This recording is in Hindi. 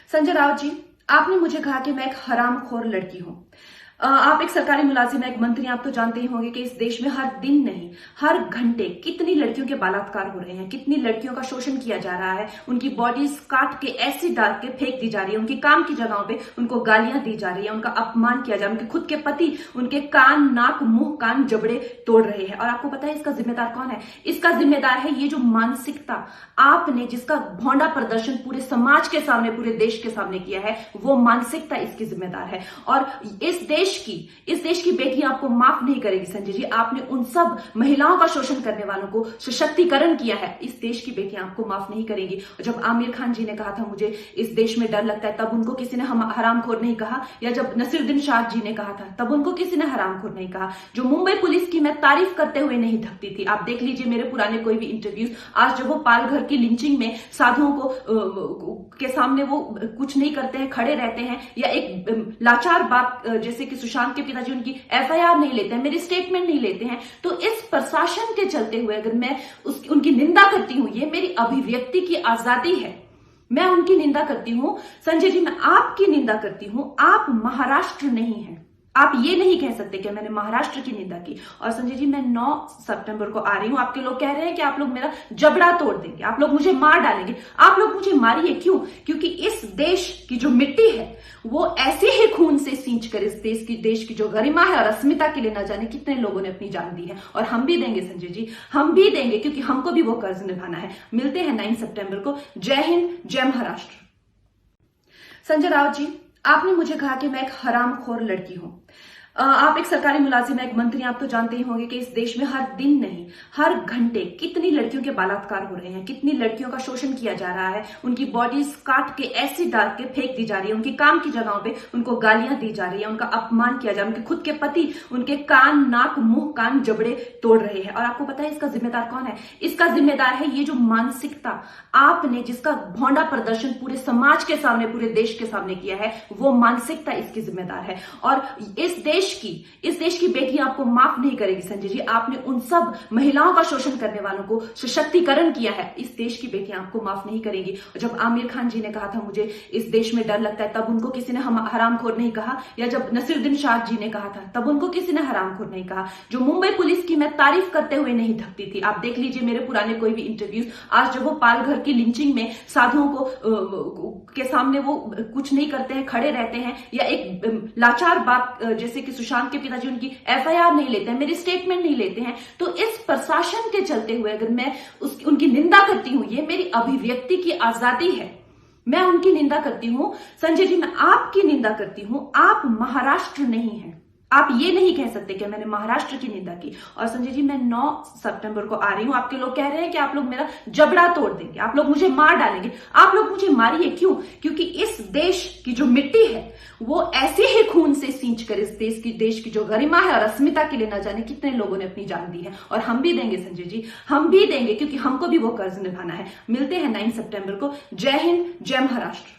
संजय राउत जी, आपने मुझे कहा कि मैं एक हरामखोर लड़की हूं। आप एक सरकारी मुलाजिम हैं, एक मंत्री, आप तो जानते ही होंगे कि इस देश में हर दिन नहीं, हर घंटे कितनी लड़कियों के बलात्कार हो रहे हैं, कितनी लड़कियों का शोषण किया जा रहा है, उनकी बॉडीज काट के ऐसी डाल के फेंक दी जा रही है, उनकी काम की जगहों पे उनको गालियां दी जा रही है, उनका अपमान किया जा रहा है, उनके खुद के पति उनके कान, नाक, मुंह, कान, जबड़े तोड़ रहे हैं। और आपको पता है इसका जिम्मेदार कौन है? इसका जिम्मेदार है ये जो मानसिकता आपने, जिसका भौंडा प्रदर्शन पूरे समाज के सामने, पूरे देश के सामने किया है, वो मानसिकता इसकी जिम्मेदार है। और इस देश की बेटियां आपको माफ नहीं करेगी संजय जी। आपने उन सब महिलाओं का शोषण करने वालों को सशक्तिकरण किया है, इस देश की बेटियां आपको माफ नहीं करेंगी। जब आमिर खान जी ने कहा था मुझे इस देश में डर लगता है, तब उनको किसी ने हरामखोर नहीं कहा, या जब नसीरुद्दीन शाह जी ने कहा था तब उनको किसी ने हरामखोर नहीं कहा। जो मुंबई पुलिस की मैं तारीफ करते हुए नहीं थकती थी, आप देख लीजिए मेरे पुराने कोई भी इंटरव्यूज, आज जब वो पालघर की लिंचिंग में साधुओं को के सामने वो कुछ नहीं करते हैं, खड़े रहते हैं, या एक लाचार बात जैसे कि सुशांत के पिताजी उनकी एफआईआर नहीं लेते हैं, मेरी स्टेटमेंट नहीं लेते हैं, तो इस प्रशासन के चलते हुए अगर मैं उनकी निंदा करती हूं, ये मेरी अभिव्यक्ति की आजादी है, मैं उनकी निंदा करती हूं संजय जी, मैं आपकी निंदा करती हूं। आप महाराष्ट्र नहीं है, आप ये नहीं कह सकते कि मैंने महाराष्ट्र की निंदा की। और संजय जी, मैं 9 सितंबर को आ रही हूं, आपके लोग कह रहे हैं कि आप लोग मेरा जबड़ा तोड़ देंगे, आप लोग मुझे मार डालेंगे। आप लोग मुझे मारिए, क्यों? क्योंकि इस देश की जो मिट्टी है वो ऐसे ही खून से सींच कर इस देश की जो गरिमा है और अस्मिता के लिए न जाने कितने लोगों ने अपनी जान दी है। और हम भी देंगे संजय जी, हम भी देंगे, क्योंकि हमको भी वो कर्ज निभाना है। मिलते हैं 9 सितंबर को। जय हिंद, जय महाराष्ट्र। संजय राउत जी, आपने मुझे कहा कि मैं एक हरामखोर लड़की हूं। आप एक सरकारी मुलाजिम हैं, एक मंत्री, आप तो जानते ही होंगे कि इस देश में हर दिन नहीं, हर घंटे कितनी लड़कियों के बलात्कार हो रहे हैं, कितनी लड़कियों का शोषण किया जा रहा है, उनकी बॉडीज काट के ऐसी डाल के फेंक दी जा रही है, उनकी काम की जगहों पे उनको गालियां दी जा रही है, उनका अपमान किया जा रहा है, उनके खुद के पति उनके कान, नाक, मुंह, कान, जबड़े तोड़ रहे हैं। और आपको पता है इसका जिम्मेदार कौन है? इसका जिम्मेदार है ये जो मानसिकता आपने, जिसका भौंडा प्रदर्शन पूरे समाज के सामने, पूरे देश के सामने किया है, वो मानसिकता इसकी जिम्मेदार है। और इस देश की बेटियां आपको माफ नहीं करेगी संजय जी। आपने उन सब महिलाओं का शोषण करने वालों को सशक्तिकरण किया है, इस देश की बेटियां आपको माफ नहीं करेंगी। जब आमिर खान जी ने कहा था मुझे इस देश में डर लगता है, तब उनको किसी ने हरामखोर नहीं कहा, या जब नसीरुद्दीन शाह जी ने कहा था तब उनको किसी ने हरामखोर नहीं कहा। जो मुंबई पुलिस की मैं तारीफ करते हुए नहीं थकती थी, आप देख लीजिए मेरे पुराने कोई भी इंटरव्यूज, आज जब वो पालघर की लिंचिंग में साधुओं को के सामने वो कुछ नहीं करते हैं, खड़े रहते हैं, या एक लाचार बात जैसे कि सुशांत के पिताजी उनकी एफआईआर नहीं लेते हैं, मेरी स्टेटमेंट नहीं लेते हैं, तो इस प्रशासन के चलते हुए अगर मैं उनकी निंदा करती हूं, ये मेरी अभिव्यक्ति की आजादी है, मैं उनकी निंदा करती हूं संजय जी, मैं आपकी निंदा करती हूं। आप महाराष्ट्र नहीं है, आप ये नहीं कह सकते कि मैंने महाराष्ट्र की निंदा की। और संजय जी, मैं 9 सितंबर को आ रही हूं, आपके लोग कह रहे हैं कि आप लोग मेरा जबड़ा तोड़ देंगे, आप लोग मुझे मार डालेंगे। आप लोग मुझे मारिए, क्यों? क्योंकि इस देश की जो मिट्टी है वो ऐसे ही खून से सींच कर इस देश की जो गरिमा है और अस्मिता के लिए न जाने कितने लोगों ने अपनी जान दी है। और हम भी देंगे संजय जी, हम भी देंगे, क्योंकि हमको भी वो कर्ज निभाना है। मिलते हैं 9 सितंबर को। जय हिंद, जय महाराष्ट्र।